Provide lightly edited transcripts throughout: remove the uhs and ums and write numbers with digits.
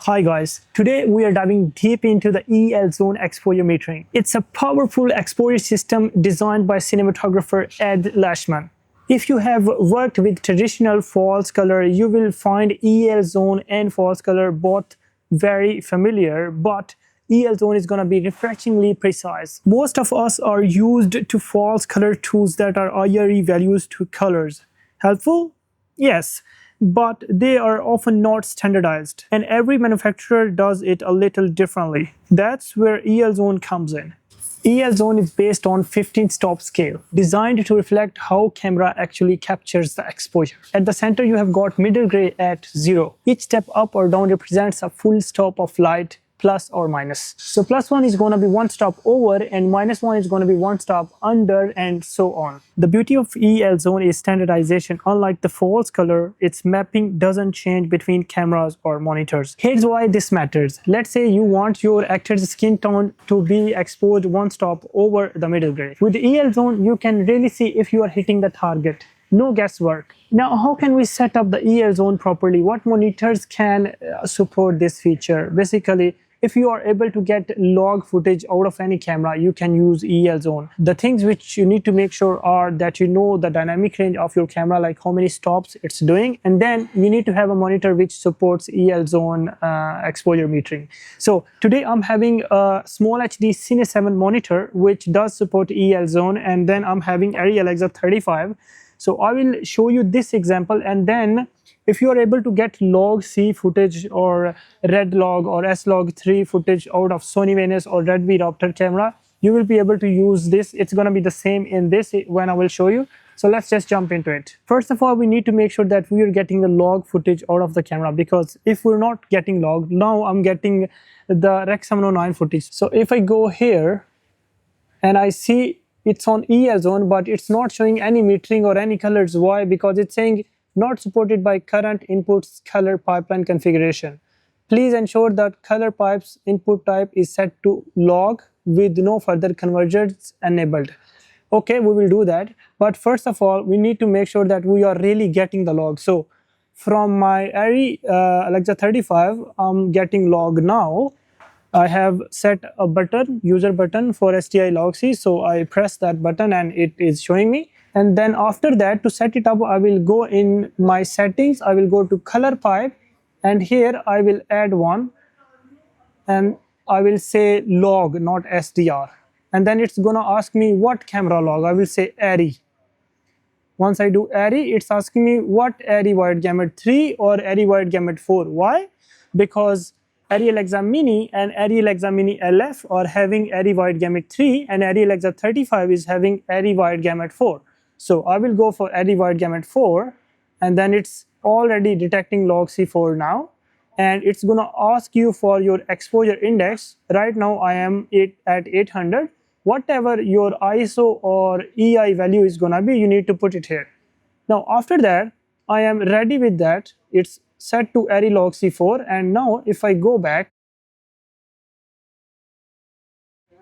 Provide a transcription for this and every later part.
Hi guys, today we are diving deep into the EL zone exposure metering. It's a powerful exposure system designed by cinematographer Ed Lachman. If you have worked with traditional false color, you will find EL zone and false color both very familiar, but EL zone is going to be refreshingly precise. Most of us are used to false color tools that are IRE values to colors. Helpful? Yes, but they are often not standardized, and every manufacturer does it a little differently. That's where EL Zone comes in. EL Zone is based on 15-stop scale, designed to reflect how camera actually captures the exposure. At the center, you have got middle gray at 0. Each step up or down represents a full stop of light, plus or minus. So +1 is going to be one stop over and -1 is going to be one stop under, and so on. The beauty of EL Zone is standardization. Unlike the false color, its mapping doesn't change between cameras or monitors. Here's why this matters. Let's say you want your actor's skin tone to be exposed one stop over the middle gray. With EL Zone, you can really see if you are hitting the target. No guesswork. Now, how can we set up the EL Zone properly? What monitors can support this feature? Basically, if you are able to get log footage out of any camera, you can use EL Zone. The things which you need to make sure are that you know the dynamic range of your camera, like how many stops it's doing, and then you need to have a monitor which supports EL Zone exposure metering. So today I'm having a small HD Cine 7 monitor which does support EL Zone, and then I'm having Arri Alexa 35. So I will show you this example, and then if you are able to get log C footage or red log or S-Log3 footage out of Sony Venice or Redmi Raptor camera, you will be able to use this. It's going to be the same in this when I will show you. So let's just jump into it. First of all, we need to make sure that we are getting the log footage out of the camera, because if we're not getting log, now I'm getting the Rec 709 footage. So if I go here and I see it's on EL Zone, but it's not showing any metering or any colors. Why? Because it's saying not supported by current inputs color pipeline configuration. Please ensure that color pipes input type is set to log with no further conversions enabled. Okay, we will do that. But first of all, we need to make sure that we are really getting the log. So from my Arri Alexa 35, I'm getting log now. I have set a button, user button for STI log C. So I press that button and it is showing me. And then after that, to set it up, I will go in my settings, I will go to color pipe, and here I will add one, and I will say log, not SDR. And then it's gonna ask me what camera log. I will say Arri. Once I do Arri, it's asking me what Arri wide gamut 3 or Arri wide gamut 4. Why? Because Arri Alexa Mini and Arri Alexa Mini LF are having Arri wide gamut 3, and Arri Alexa 35 is having Arri wide gamut 4. So I will go for Arri wide gamut 4, and then it's already detecting log C4 now, and it's gonna ask you for your exposure index. Right now I am at 800. Whatever your ISO or EI value is gonna be, you need to put it here. Now after that, I am ready with that. It's set to Arri log C4, and now if I go back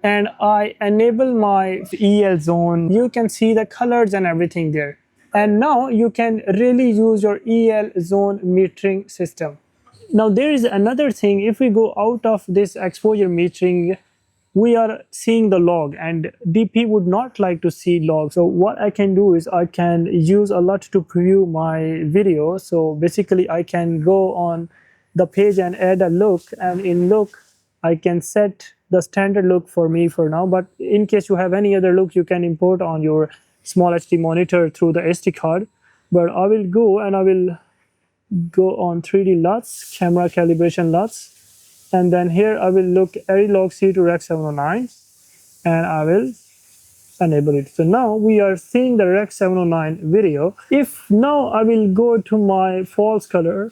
and I enable my EL Zone, you can see the colors and everything there. And now you can really use your EL Zone metering system. Now there is another thing. If we go out of this exposure metering, we are seeing the log, and DP would not like to see log. So what I can do is I can use a LUT to preview my video. So basically I can go on the page and add a look, and in look I can set the standard look for me for now, but in case you have any other look, you can import on your small HD monitor through the SD card. But I will go and I will go on 3D LUTs, camera calibration LUTs, and then here I will look Arri log C to Rec 709, and I will enable it. So now we are seeing the Rec 709 video. If now I will go to my false color,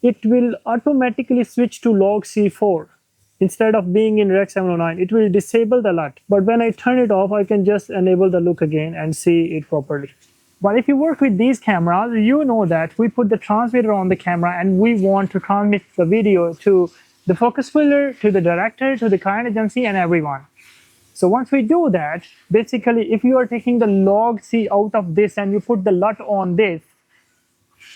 it will automatically switch to log C4. Instead of being in Rec 709, it will disable the LUT. But when I turn it off, I can just enable the look again and see it properly. But if you work with these cameras, you know that we put the transmitter on the camera and we want to transmit the video to the focus puller, to the director, to the client agency, and everyone. So once we do that, basically if you are taking the log C out of this and you put the LUT on this,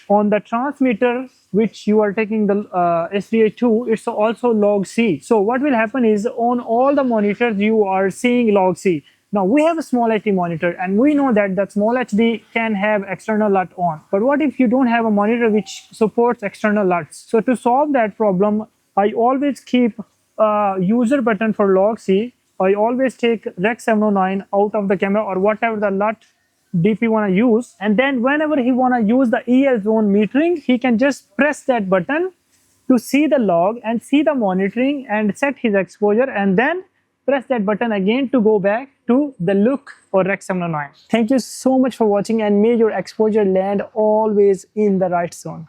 On the transmitter which you are taking the SDA2, it's also log C. So what will happen is on all the monitors you are seeing log C. Now we have a small HD monitor and we know that the small HD can have external LUT on. But what if you don't have a monitor which supports external LUTs? So to solve that problem, I always keep a user button for log C. I always take Rec 709 out of the camera or whatever the LUT DP want to use, and then whenever he want to use the EL zone metering, he can just press that button to see the log and see the monitoring and set his exposure, and then press that button again to go back to the look or Rec 709. Thank you so much for watching, and may your exposure land always in the right zone.